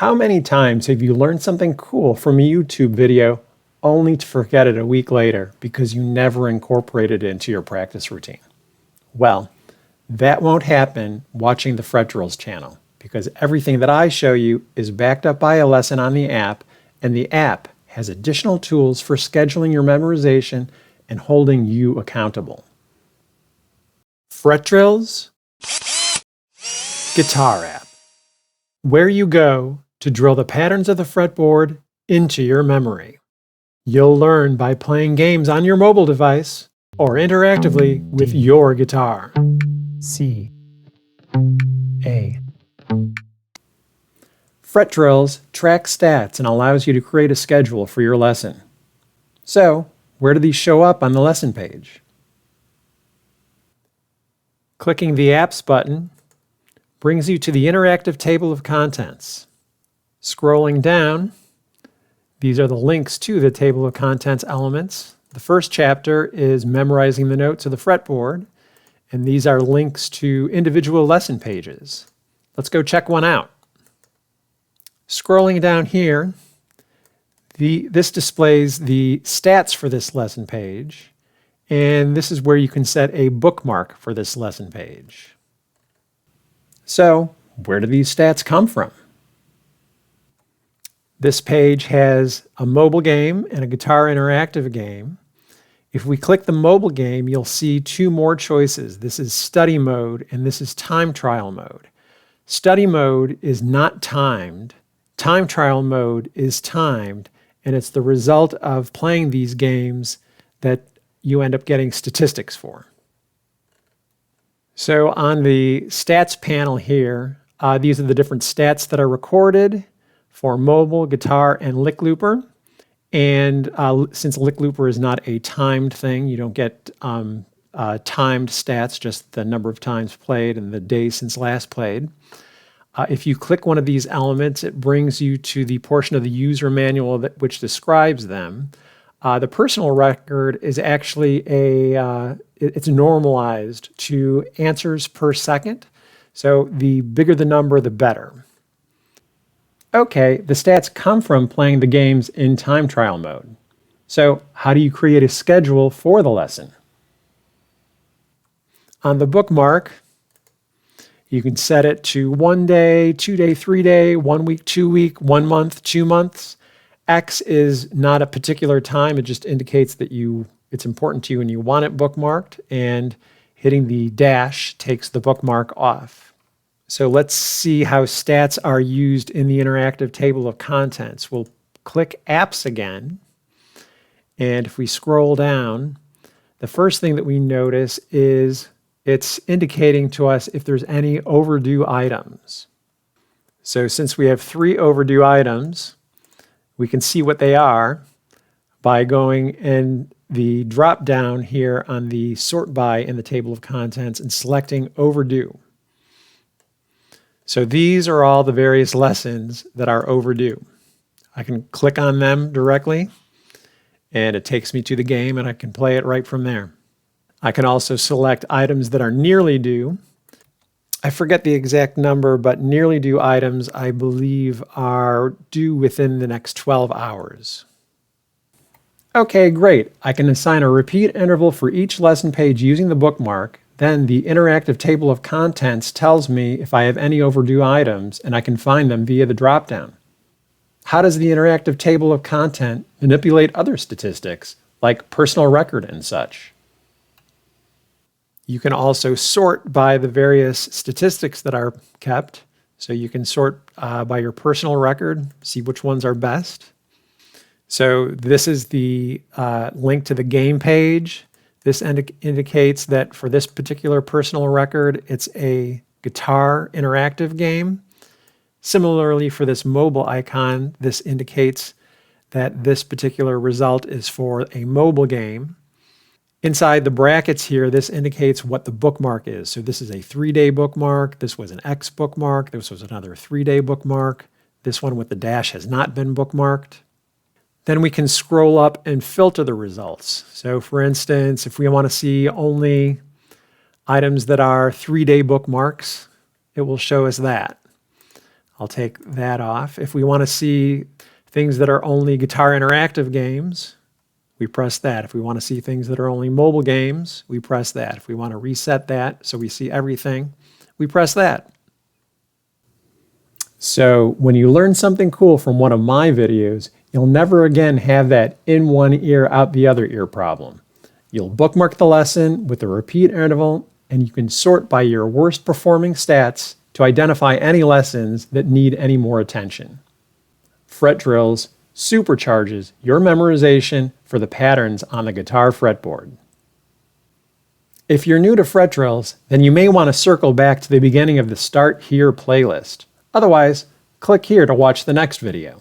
How many times have you learned something cool from a YouTube video only to forget it a week later because you never incorporated it into your practice routine? Well, that won't happen watching the fretDrills channel because everything that I show you is backed up by a lesson on the app, and the app has additional tools for scheduling your memorization and holding you accountable. fretDrills Guitar app. Where you go to drill the patterns of the fretboard into your memory. You'll learn by playing games on your mobile device or interactively with your guitar. C. A. fretDrills tracks stats and allows you to create a schedule for your lesson. So, where do these show up on the lesson page? Clicking the Apps button brings you to the interactive table of contents. Scrolling down, these are the links to the table of contents elements. The first chapter is memorizing the notes of the fretboard, and these are links to individual lesson pages. Let's go check one out. Scrolling down here, this displays the stats for this lesson page, and this is where you can set a bookmark for this lesson page. So, where do these stats come from? This page has a mobile game and a guitar interactive game. If we click the mobile game, you'll see two more choices. This is study mode and this is time trial mode. Study mode is not timed. Time trial mode is timed, and it's the result of playing these games that you end up getting statistics for. So on the stats panel here, these are the different stats that are recorded for mobile, guitar, and lick looper. And since lick looper is not a timed thing, you don't get timed stats, just the number of times played and the days since last played. If you click one of these elements, it brings you to the portion of the user manual which describes them. The personal record is actually it's normalized to answers per second. So the bigger the number, the better. Okay, the stats come from playing the games in time trial mode. So how do you create a schedule for the lesson? On the bookmark, you can set it to 1 day, 2 day, 3 day, 1 week, 2 week, 1 month, 2 months. X is not a particular time. It just indicates that it's important to you and you want it bookmarked, and hitting the dash takes the bookmark off. So let's see how stats are used in the interactive table of contents. We'll click Apps again, and if we scroll down, the first thing that we notice is it's indicating to us if there's any overdue items. So since we have 3 overdue items, we can see what they are by going in the drop down here on the sort by in the table of contents and selecting overdue. So these are all the various lessons that are overdue. I can click on them directly, and it takes me to the game, and I can play it right from there. I can also select items that are nearly due. I forget the exact number, but nearly due items, I believe, are due within the next 12 hours. Okay, great. I can assign a repeat interval for each lesson page using the bookmark. Then the interactive table of contents tells me if I have any overdue items, and I can find them via the dropdown. How does the interactive table of content manipulate other statistics, like personal record and such? You can also sort by the various statistics that are kept. So you can sort by your personal record, see which ones are best. So this is the link to the game page. This indicates that for this particular personal record, it's a guitar interactive game. Similarly, for this mobile icon, this indicates that this particular result is for a mobile game. Inside the brackets here, this indicates what the bookmark is. So this is a 3-day bookmark. This was an X bookmark. This was another 3-day bookmark. This one with the dash has not been bookmarked. Then we can scroll up and filter the results. So for instance, if we want to see only items that are 3-day bookmarks, it will show us that. I'll take that off. If we want to see things that are only guitar interactive games, we press that. If we want to see things that are only mobile games, we press that. If we want to reset that so we see everything, we press that. So when you learn something cool from one of my videos, you'll never again have that in one ear, out the other ear problem. You'll bookmark the lesson with a repeat interval, and you can sort by your worst performing stats to identify any lessons that need any more attention. fretDrills supercharges your memorization for the patterns on the guitar fretboard. If you're new to fretDrills, then you may want to circle back to the beginning of the Start Here playlist. Otherwise, click here to watch the next video.